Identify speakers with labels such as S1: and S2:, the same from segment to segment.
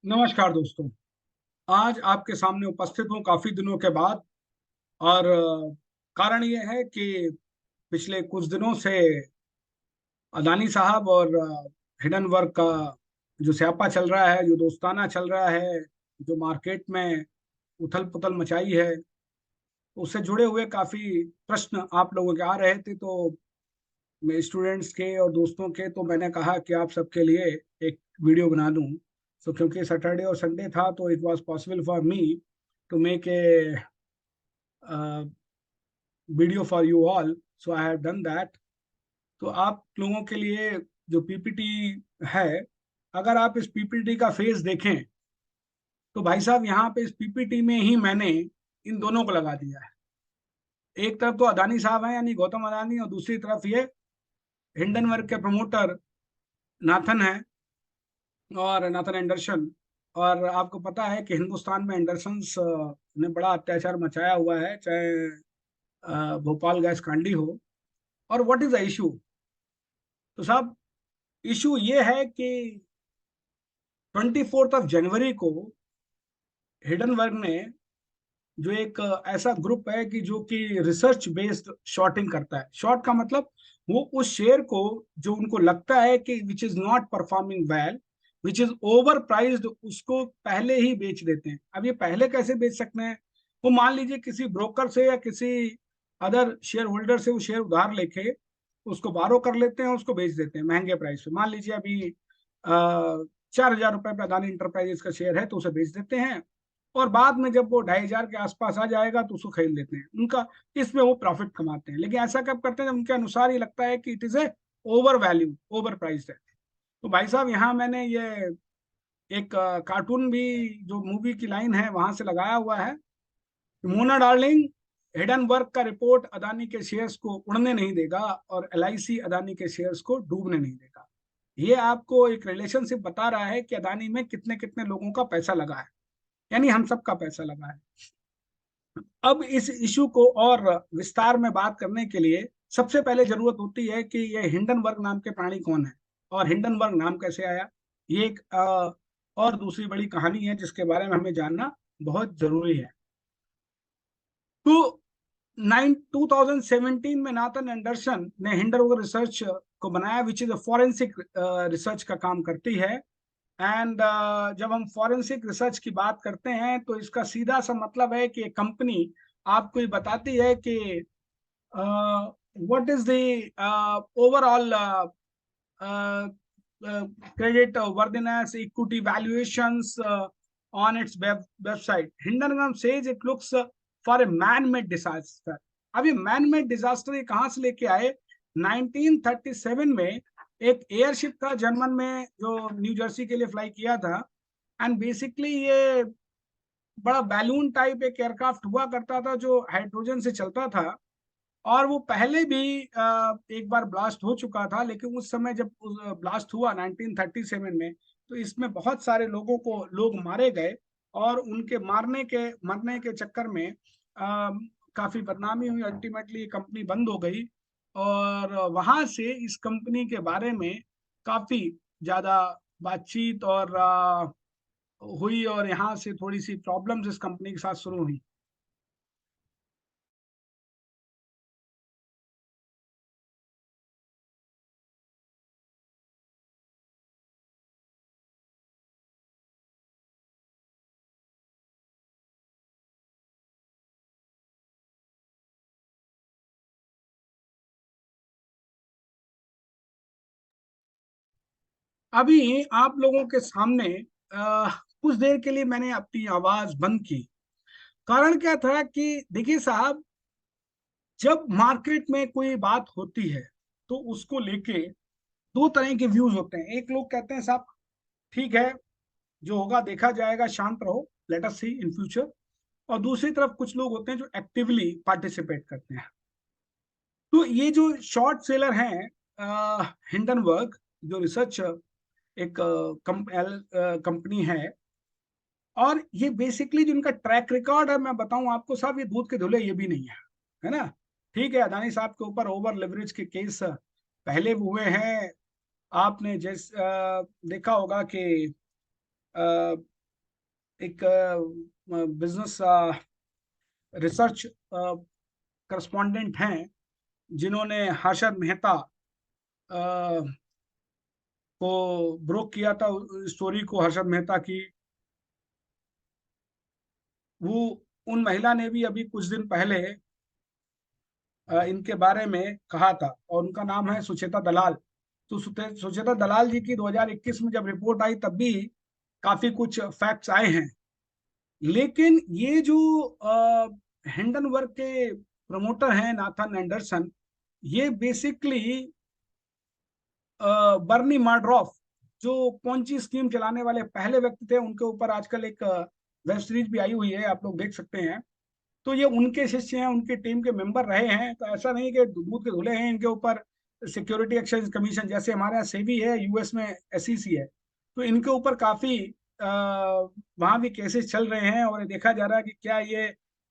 S1: नमस्कार दोस्तों। आज आपके सामने उपस्थित हूँ काफी दिनों के बाद। और कारण ये है कि पिछले कुछ दिनों से अदानी साहब और हिडन वर्क का जो स्यापा चल रहा है, जो दोस्ताना चल रहा है, जो मार्केट में उथल पुथल मचाई है, उससे जुड़े हुए काफी प्रश्न आप लोगों के आ रहे थे। तो मैं स्टूडेंट्स के और दोस्तों के, तो मैंने कहा कि आप सबके लिए एक वीडियो बना दूं। तो क्योंकि सैटरडे और संडे था, तो it was possible for me to make a video for you all, so I have done that. तो आप लोगों के लिए जो पीपीटी है, अगर आप इस पीपीटी का फेस देखें, तो भाई साहब यहाँ पे इस पीपीटी में ही मैंने इन दोनों को लगा दिया है। एक तरफ तो अदानी साहब हैं, यानी गौतम अदानी, और दूसरी तरफ ये हिंडनबर्ग के प्रमोटर नाथन है, और नाथन एंडरसन। और आपको पता है कि हिंदुस्तान में एंडरसन्स ने बड़ा अत्याचार मचाया हुआ है, चाहे भोपाल गैस कांडी हो। और व्हाट इज द इशू? तो साहब, इशू ये है कि 24 जनवरी को हिडनबर्ग ने, जो एक ऐसा ग्रुप है कि जो कि रिसर्च बेस्ड शॉर्टिंग करता है। शॉर्ट का मतलब वो उस शेयर को जो उनको लगता है कि which is not performing well, which is over prized, उसको पहले ही बेच देते हैं। अब ये पहले कैसे बेच सकते हैं? वो मान लीजिए किसी ब्रोकर से या किसी अदर शेयर होल्डर से वो शेयर उधार लेके उसको बारो कर लेते हैं, उसको बेच देते हैं महंगे प्राइस पे। मान लीजिए अभी 4,000 रुपए पे अदानी इंटरप्राइजेस का शेयर है, तो उसे बेच देते हैं। और बाद में जब वो 2,500 के आसपास आ जाएगा तो उसको खरीद लेते हैं। उनका इसमें वो प्रॉफिट कमाते हैं। लेकिन ऐसा कब करते हैं? जब उनके अनुसार ये लगता है कि it is A over value, over price है। तो भाई साहब, यहाँ मैंने ये एक कार्टून भी, जो मूवी की लाइन है वहां से लगाया हुआ है। मोना डार्लिंग, हिडनबर्ग का रिपोर्ट अदानी के शेयर्स को उड़ने नहीं देगा, और एलआईसी अदानी के शेयर्स को डूबने नहीं देगा। ये आपको एक रिलेशनशिप बता रहा है कि अदानी में कितने कितने लोगों का पैसा लगा है, यानी हम सबका पैसा लगा है। अब इस इशू को और विस्तार में बात करने के लिए सबसे पहले जरूरत होती है कि ये हिंडनबर्ग नाम के प्राणी कौन है, और हिंडनबर्ग नाम कैसे आया। ये एक और दूसरी बड़ी कहानी है जिसके बारे में हमें जानना बहुत जरूरी है। तो 2017 में नाथन एंडरसन ने हिंडनबर्ग रिसर्च को बनाया, विच इज फॉरेंसिक रिसर्च का काम करती है। एंड जब हम फॉरेंसिक रिसर्च की बात करते हैं, तो इसका सीधा सा मतलब है कि कंपनी आपको ये बताती है कि what is the overall credit worthiness, equity valuations on its website. Hindenburg says it looks for a man-made disaster. अब ये मैन-मेड डिजास्टर ये कहाँ से लेके आए? 1937 में एक एयरशिप था जर्मन में, जो न्यू जर्सी के लिए फ्लाई किया था। एंड बेसिकली ये बड़ा बैलून टाइप एक एयरक्राफ्ट हुआ करता था, जो हाइड्रोजन से चलता था। और वो पहले भी एक बार ब्लास्ट हो चुका था, लेकिन उस समय जब ब्लास्ट हुआ 1937 में, तो इसमें बहुत सारे लोग मारे गए। और उनके मरने के चक्कर में काफी बदनामी हुई। अल्टीमेटली कंपनी बंद हो गई। और वहां से इस कंपनी के बारे में काफी ज्यादा बातचीत और हुई, और यहाँ से थोड़ी सी प्रॉब्लम्स इस कंपनी के साथ शुरू हुई। अभी आप लोगों के सामने कुछ देर के लिए मैंने अपनी आवाज बंद की। कारण क्या था कि देखिए साहब, जब मार्केट में कोई बात होती है, तो उसको लेके दो तरह के व्यूज होते हैं। एक लोग कहते हैं साहब ठीक है, जो होगा देखा जाएगा, शांत रहो, let us C in future. और दूसरी तरफ कुछ लोग होते हैं जो एक्टिवली पार्टिसिपेट करते हैं। तो ये जो शॉर्ट सेलर हैं, हिंडनबर्ग, जो रिसर्च एक कंपनी है, और ये बेसिकली जो इनका ट्रैक रिकॉर्ड है, मैं बताऊं आपको साहब, ये दूध के धुले ये भी नहीं है, है ना। ठीक है, अदानी साहब के ऊपर ओवर लेवरेज के केस पहले हुए हैं। आपने देखा होगा कि एक बिजनेस रिसर्च करस्पॉन्डेंट हैं जिन्होंने हर्षद मेहता को ब्रोक किया था स्टोरी को, हर्षद मेहता की। वो उन महिला ने भी अभी कुछ दिन पहले इनके बारे में कहा था, और उनका नाम है सुचेता दलाल। तो सुचेता दलाल जी की 2021 में जब रिपोर्ट आई तब भी काफी कुछ फैक्ट्स आए हैं, लेकिन ये जो हिंडनबर्ग के प्रमोटर हैं नाथन एंडरसन, ये बेसिकली बर्नी मार्ड्रॉफ जो पोंची स्कीम चलाने वाले पहले व्यक्ति थे, उनके ऊपर आजकल एक वेब सीरीज भी आई हुई है, आप लोग देख सकते हैं। तो ये उनके शिष्य हैं, उनके टीम के मेंबर रहे हैं। तो ऐसा नहीं कि दूध के धुले हैं इनके ऊपर। सिक्योरिटी एक्सचेंज कमीशन जैसे हमारे यहाँ सेबी है, यूएस में एसईसी है, तो इनके ऊपर काफी वहां भी केसेस चल रहे हैं, और ये देखा जा रहा है कि क्या ये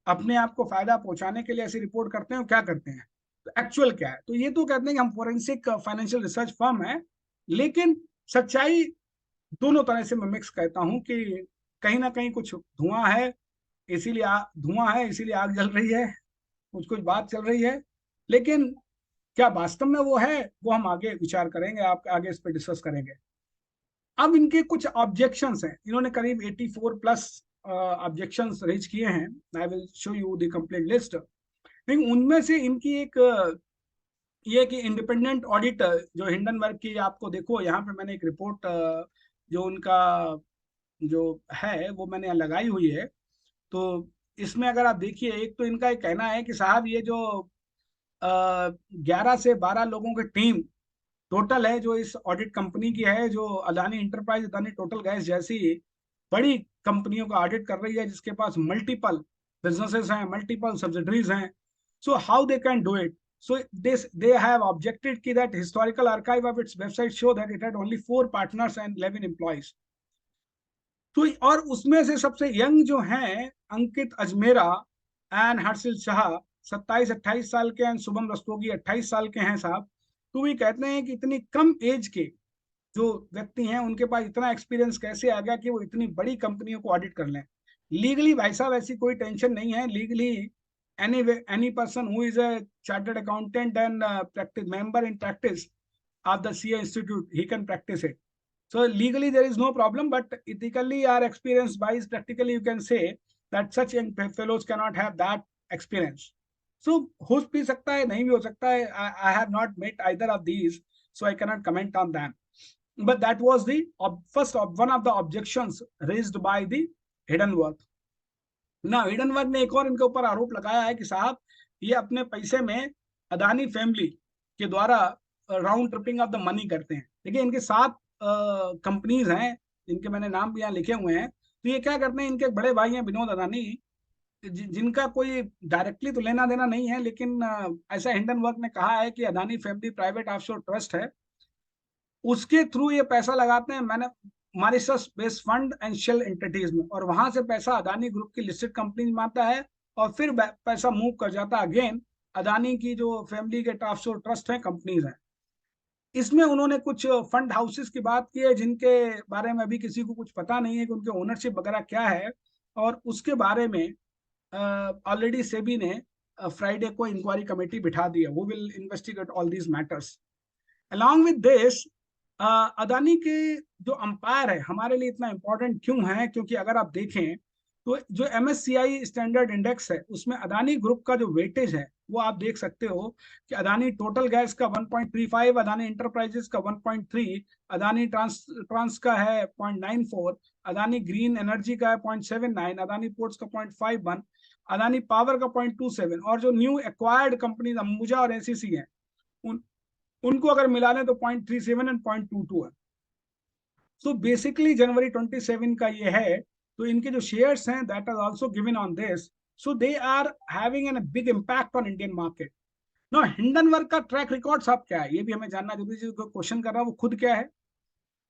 S1: अपने आप को फायदा पहुंचाने के लिए ऐसी रिपोर्ट करते हैं, क्या करते हैं, तो एक्चुअल क्या है। तो ये तो कहते हैं कि हम फोरेंसिक फाइनेंशियल रिसर्च फर्म है, लेकिन सच्चाई दोनों तरह से मैं मिक्स कहता हूं कि कहीं ना कहीं कुछ धुआं है, इसीलिए धुआं है इसीलिए आग जल रही है, कुछ कुछ बात चल रही है, लेकिन क्या वास्तव में वो है, वो हम आगे विचार करेंगे, आप आगे इस पर डिस्कस करेंगे। अब इनके कुछ ऑब्जेक्शंस हैं, इन्होंने करीब 84 प्लस ऑब्जेक्शंस रेज किए हैं। I will show you the complete list. लेकिन उनमें से इनकी एक ये कि इंडिपेंडेंट ऑडिट जो हिंडनबर्ग की, आपको देखो यहाँ पे मैंने एक रिपोर्ट जो उनका जो है वो मैंने यहाँ लगाई हुई है। तो इसमें अगर आप देखिए, एक तो इनका एक कहना है कि साहब ये जो 11 से 12 लोगों की टीम टोटल है जो इस ऑडिट कंपनी की है, जो Adani enterprise, Adani total gas जैसी बड़ी कंपनियों का ऑडिट कर रही है, जिसके पास मल्टीपल बिजनेसेस हैं, मल्टीपल सब्सिडरीज हैं। So how they can do it? So this they have objected ki that historical archive of its website show that it had only 4 partners and 11 employees. तो और उसमें से सबसे यंग जो हैं अंकित Ajmera and Harsil Shah 27-28 साल के, एंड शुभम रस्तोगी 28 साल के हैं साहब। तो वे कहते हैं कि इतनी कम एज के जो व्यक्ति हैं उनके पास इतना एक्सपीरियंस कैसे आ गया कि वो इतनी बड़ी कंपनियों को ऑडिट कर लें। लीगली भाई साहब ऐसी कोई टेंशन नहीं है। Legally any person who is a chartered accountant and practice member in practice of the CA Institute, he can practice it. So legally there is no problem, but ethically or experience wise, practically you can say that such young fellows cannot have that experience. So हो भी सकता है, नहीं भी हो सकता है. I have not met either of these, so I cannot comment on them. But that was the first one of the objections raised by the Hindenburg. ना हिडनबर्ग ने एक और इनके ऊपर आरोप लगाया है कि साहब ये अपने पैसे में अदानी फैमिली के द्वारा round tripping of the money करते हैं। देखिए इनके 7 कंपनीज हैं, जिनके मैंने नाम भी यहाँ लिखे हुए हैं। तो ये क्या करते हैं, इनके बड़े भाई हैं विनोद अदानी, जिनका कोई डायरेक्टली तो लेना देना नहीं है, लेकिन ऐसा हिंडनबर्ग ने कहा है कि Adani family private offshore trust है, उसके थ्रू ये पैसा लगाते हैं मैंने Mauritius based fund and shell entities में, और वहां से पैसा अदानी ग्रुप की लिस्टेड कंपनी में आता है, और फिर पैसा मूव कर जाता है अगेन अदानी की जो फैमिली के ऑफशोर ट्रस्ट हैं, कंपनीज हैं। इसमें उन्होंने कुछ फंड हाउसेस की बात की है, जिनके बारे में अभी किसी को कुछ पता नहीं है कि उनके ओनरशिप वगैरह क्या है, और उसके बारे में ऑलरेडी सेबी ने फ्राइडे को इंक्वायरी कमेटी बिठा दी है। वो will investigate all these matters. Along with this, Adani के जो अंपायर है हमारे लिए इतना इंपॉर्टेंट क्यों है, क्योंकि अगर आप देखें तो जो MSCI स्टैंडर्ड इंडेक्स है उसमें अदानी ग्रुप का जो वेटेज है वो आप देख सकते हो कि अदानी टोटल गैस का 1.35, अदानी इंटरप्राइजेस का 1.3, अदानी ट्रांस का है 0.94, अदानी ग्रीन एनर्जी का है 0.79, अदानी पोर्ट्स का 0.51, अदानी पावर का 0.27, और जो न्यू एक्वायर्ड कंपनी अंबुजा और एसीसी है उनको अगर मिला लें तो 0.37 एंड 0.22 है। सो बेसिकली जनवरी 27 का ये है। तो इनके जो शेयर्स हैं that are also given on this, so they are having an big impact on Indian market. No Hindenburg का ट्रैक रिकॉर्ड साहब क्या है, ये भी हमें जानना जरूरी है। जो क्वेश्चन कर रहा है वो खुद क्या है।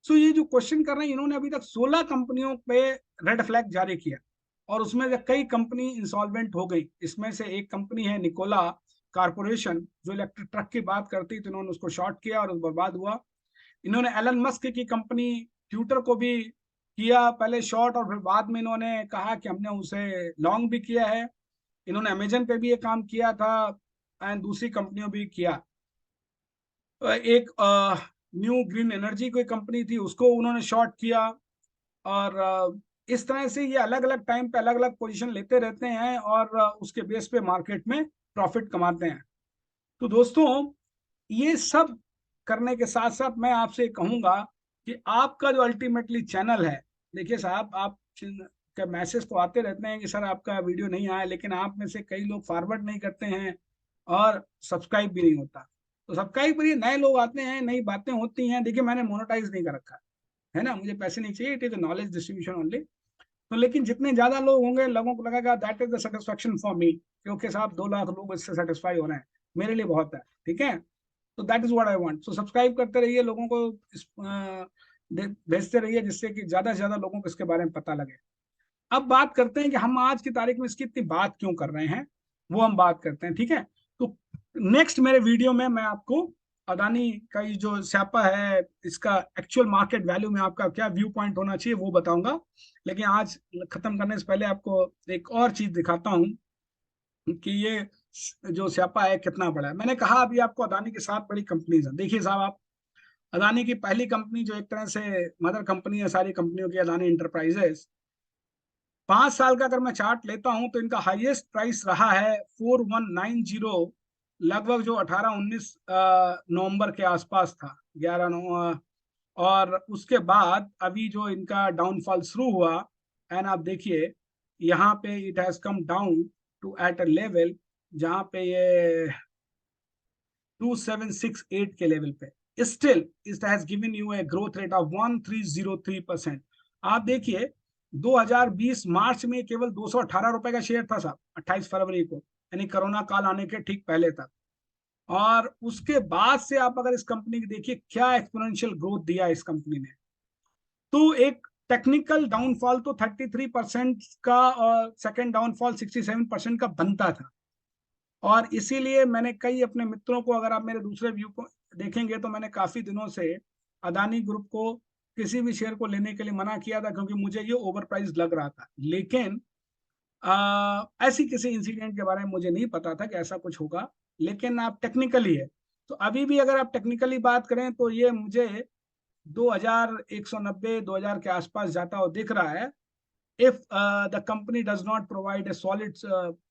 S1: सो ये जो क्वेश्चन कर रहे हैं, इन्होंने अभी तक 16 कंपनियों पे रेड फ्लैग जारी किया, और उसमें से कई कंपनी इंसॉल्वेंट हो गई। इसमें से एक कंपनी है निकोला कारपोरेशन, जो इलेक्ट्रिक ट्रक की बात करती, तो इन्होंने उसको शॉर्ट किया और उस बर्बाद हुआ। इन्होंने एलन मस्क की कंपनी ट्विटर को भी 10 लाख रुपए में बेच दिया। इन्होंने 11 कंपनियों को किया पहले शॉर्ट, और फिर बाद में इन्होंने कहा कि हमने उसे लॉन्ग भी किया है। इन्होंने अमेजन पे भी ये काम किया था एंड दूसरी कंपनियों भी किया। एक न्यू ग्रीन एनर्जी कोई कंपनी थी, उसको उन्होंने शॉर्ट किया। और इस तरह से ये अलग अलग टाइम पे अलग अलग पोजीशन लेते रहते हैं और उसके बेस पे मार्केट में प्रॉफिट कमाते हैं। तो दोस्तों, ये सब करने के साथ साथ मैं आपसे कहूंगा कि आपका जो अल्टीमेटली चैनल है, देखिए साहब, आप का मैसेज तो आते रहते हैं कि सर आपका वीडियो नहीं आया, लेकिन आप में से कई लोग फॉरवर्ड नहीं करते हैं और सब्सक्राइब भी नहीं होता। तो सब्सक्राइब करिए, नए लोग आते हैं, नई बातें होती हैं। देखिए मैंने मोनेटाइज नहीं कर रखा है ना, मुझे पैसे नहीं चाहिए, it is knowledge distribution only. तो लेकिन जितने ज्यादा लोग होंगे, लोगों को लगेगा that is the satisfaction for me, क्योंकि साहब 2 लाख लोग इससे सेटिस्फाई हो रहे हैं, मेरे लिए बहुत है। ठीक है, तो that is what I want. So subscribe करते रहिए, लोगों को भेजते रहिए, जिससे कि ज्यादा से ज्यादा लोगों को इसके बारे में पता लगे। अब बात करते हैं कि हम आज की तारीख में इसकी इतनी बात क्यों कर रहे हैं, वो हम बात करते हैं। ठीक है, तो नेक्स्ट मेरे वीडियो में मैं आपको अदानी का ये जो स्यापा है, इसका एक्चुअल मार्केट वैल्यू में आपका क्या व्यू पॉइंट होना चाहिए वो बताऊंगा। लेकिन आज खत्म करने से पहले आपको एक और चीज दिखाता हूं कि ये जो स्यापा है कितना बड़ा है। मैंने कहा अभी आपको अदानी की 7 बड़ी कंपनीज है। देखिए साहब, आप अदानी की पहली कंपनी जो एक तरह से मदर कंपनी है सारी कंपनियों की, अदानी इंटरप्राइजेस, 5 साल का अगर मैं चार्ट लेता हूं तो इनका हाईएस्ट प्राइस रहा है 4190, लगभग जो 18-19 नवंबर के आसपास था, 11 और उसके बाद अभी जो इनका डाउनफॉल शुरू हुआ, एंड आप देखिए यहाँ पे it has come down to at a level जहाँ पे ये 2768 के लेवल पे, still it has given you a growth rate of 1303%। आप देखिए 2020 मार्च में केवल 218 रुपए का शेयर था साहब, 28 फरवरी को, यानी कोरोना काल आने के ठीक पहले तक। और उसके बाद से आप अगर इस कंपनी की देखिए क्या एक्सपोनेंशियल ग्रोथ दिया है इस कंपनी ने। तो एक टेक्निकल डाउनफॉल तो 33% का और सेकंड डाउनफॉल 67% का बनता था। और इसीलिए मैंने कई अपने मित्रों को, अगर आप मेरे दूसरे व्यू को देखेंगे तो मैंने काफी दिनों से अदानी ग्रुप को किसी भी शेयर को लेने के लिए मना किया था, क्योंकि मुझे ये ओवर प्राइस लग रहा था। लेकिन ऐसी किसी इंसिडेंट के बारे में मुझे नहीं पता था कि ऐसा कुछ होगा। लेकिन आप टेक्निकली है, तो अभी भी अगर आप टेक्निकली बात करें तो ये मुझे 2190 2000 के आसपास जाता हुआ दिख रहा है, if the company does not provide a solid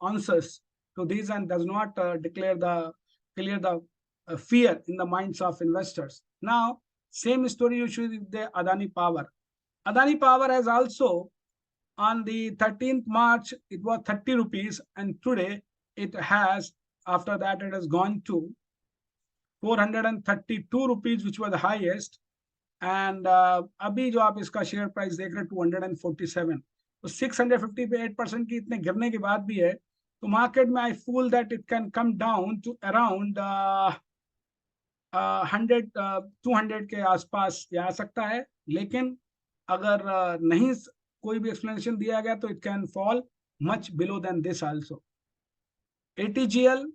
S1: answers to these and does not clear the fear in the minds of investors. Now same story you should with the Adani Power. Adani Power has also, on the 13th March it was 30 rupees, and today it has, after that it has gone to 432 rupees, which was the highest. And अभी जो आप इसका share price देख रहे हैं 247, तो 658% की इतने गिरने के बाद भी है। तो मार्केट में I feel that it can come down to around 200 के आसपास जा सकता है। लेकिन अगर नहीं कोई भी एक्सप्लेनेशन दिया गया तो it can fall much below then this also. ATGL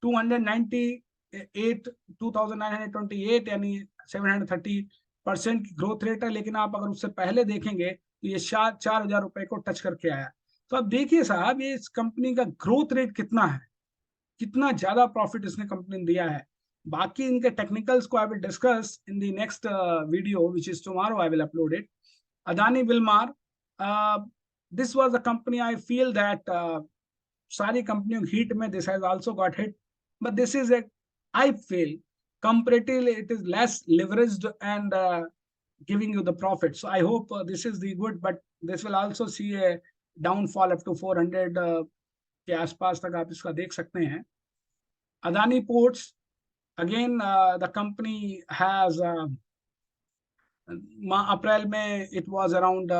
S1: 298, 2928, यानी 730% की ग्रोथ रेट है। लेकिन आप अगर उससे पहले देखेंगे तो ये 4,000 रुपए को टच करके आया। तो अब देखिए साहब, ये इस कंपनी का ग्रोथ रेट कितना है, कितना ज्यादा प्रॉफिट इसने कंपनी ने दिया है। बाकी इनके टेक्निकल्स को I will discuss in the next video which is tomorrow, I will upload it. Adani Wilmar, this was the company I feel that सारी कंपनियों की हिट में this has also got hit, but this is a, I feel comparatively it is less leveraged and giving you the profit. So I hope this is the good, but this will also see a downfall up to 400 के आसपास तक आप इसका देख सकते हैं। Adani ports, again the company has April में it was around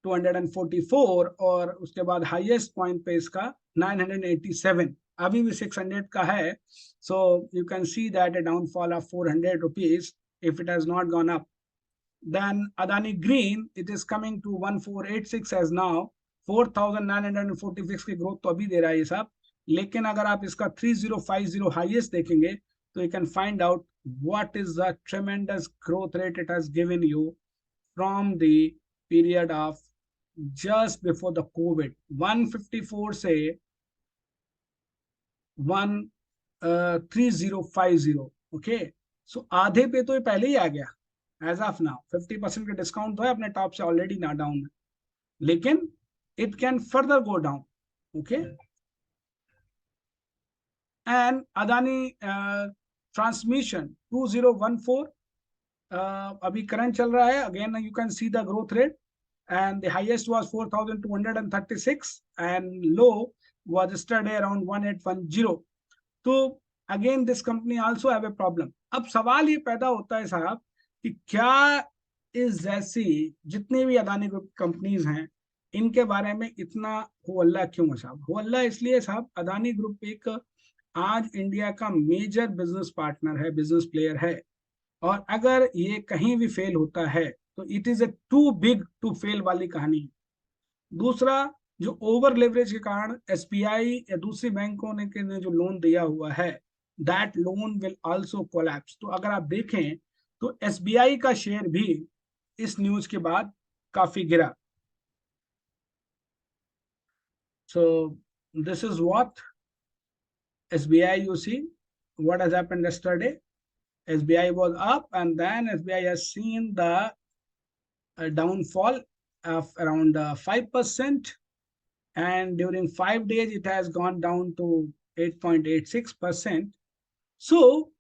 S1: 244, और उसके बाद हाईएस्ट पॉइंट पे इसका 987, अभी भी 600 का है। So you can see that a downfall of 400 rupees if it has not gone up. Then Adani Green, it is coming to 1486 as now, 4946 की ग्रोथ तो अभी दे रहा है ये सब। लेकिन अगर आप इसका 3050 हाईएस्ट देखेंगे तो you can find out what is the tremendous growth rate it has given you from the period of just before the COVID. 154 से 13050. ओके, सो आधे पे तो ये पहले ही आ गया एज ऑफ नाउ. 50% का डिस्काउंट तो है अपने टॉप से ऑलरेडी ना डाउन में, लेकिन it can further go down. Okay, and Adani transmission 2014 अभी करंट चल रहा है. Again you can see the growth rate, and the highest was 4236 and low was yesterday around 1810. तो again this company also have a problem. अब सवाल ये पैदा होता है साहब कि क्या इस जैसी जितनी भी अदानी ग्रुप कंपनीज हैं इनके बारे में इतना हो अल्लाह क्यों है साहब? हो अल्लाह इसलिए साहब, अदानी ग्रुप एक आज इंडिया का मेजर बिजनेस पार्टनर है, बिजनेस प्लेयर है, और अगर ये कहीं भी फेल होता है तो it is a too big to fail वाली कहानी है. दूसरा, जो ओवर लेवरेज के कारण एसबीआई या दूसरी बैंकों ने जो लोन दिया हुआ है, that loan will also collapse. तो अगर आप देखें तो एसबीआई का शेयर भी इस न्यूज के बाद काफी गिरा. So this is what SBI, you see what has happened yesterday. SBI was up and then SBI has seen the downfall of around 5%, and during 5 days it has gone down to 8.86%. So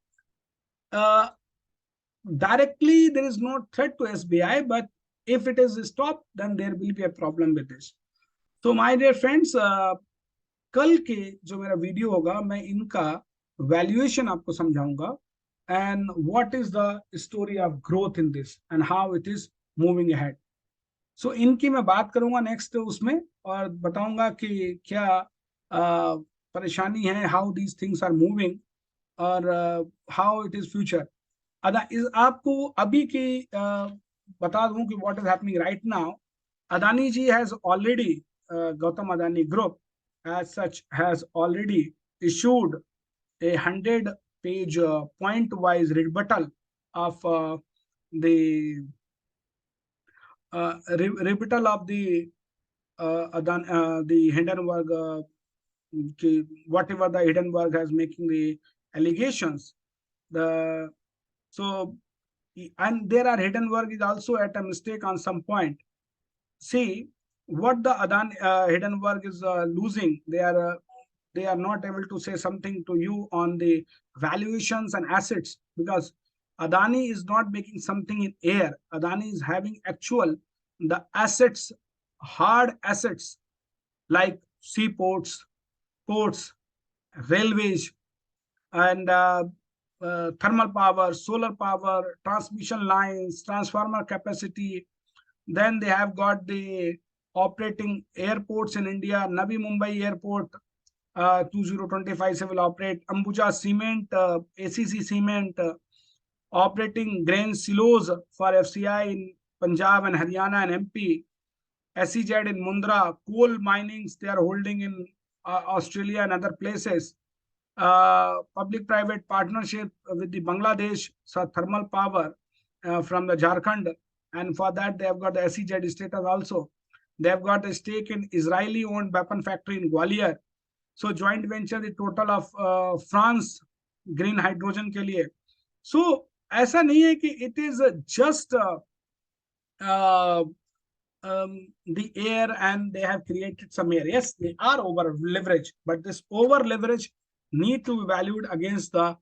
S1: directly there is no threat to SBI, but if it is stopped then there will be a problem with this. So my dear friends, कल के जो मेरा video होगा मैं इनका valuation आपको समझाऊंगा, and what is the story of growth in this and how it is moving ahead. So इनकी मैं बात करूंगा नेक्स्ट उसमें, और बताऊंगा कि क्या परेशानी है, how these things are moving, और how it is future. आपको अभी की बता दूं कि what is happening right now. Adani ji has already, Gautam Adani Group as such has already issued a 100-page point-wise rebuttal of the rebuttal of the Hindenburg, whatever the Hindenburg has making the allegations. And there are Hindenburg is also at a mistake on some point. See what the Hindenburg is losing. They are not able to say something to you on the valuations and assets, because Adani is not making something in air. Adani is having actual the assets, hard assets like seaports, ports, railways, and thermal power, solar power, transmission lines, transformer capacity. Then they have got the operating airports in India. Navi Mumbai Airport 2025 से will operate. Ambuja Cement, ACC Cement, operating grain silos for FCI in Punjab and Haryana and MP. SEZ in Mundra, coal minings they are holding in Australia and other places. Public-private partnership with the Bangladesh thermal power from the Jharkhand, and for that they have got the SEZ status also. They have got a stake in Israeli-owned weapon factory in Gwalior. So joint venture the total of France green hydrogen के लिए. So ऐसा नहीं है कि it is just the air and they have created some air. Yes, they are over leveraged, but this over leverage need to be valued against the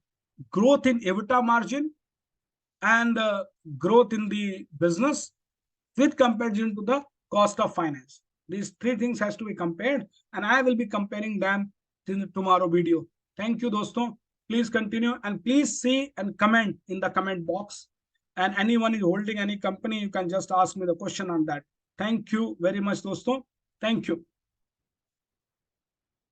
S1: growth in EBITDA margin and growth in the business with comparison to the cost of finance. These three things has to be compared, and I will be comparing them in tomorrow video. Thank you दोस्तों. Please continue and please see and comment in the comment box. And anyone is holding any company, you can just ask me the question on that. Thank you very much दोस्तों. Thank you.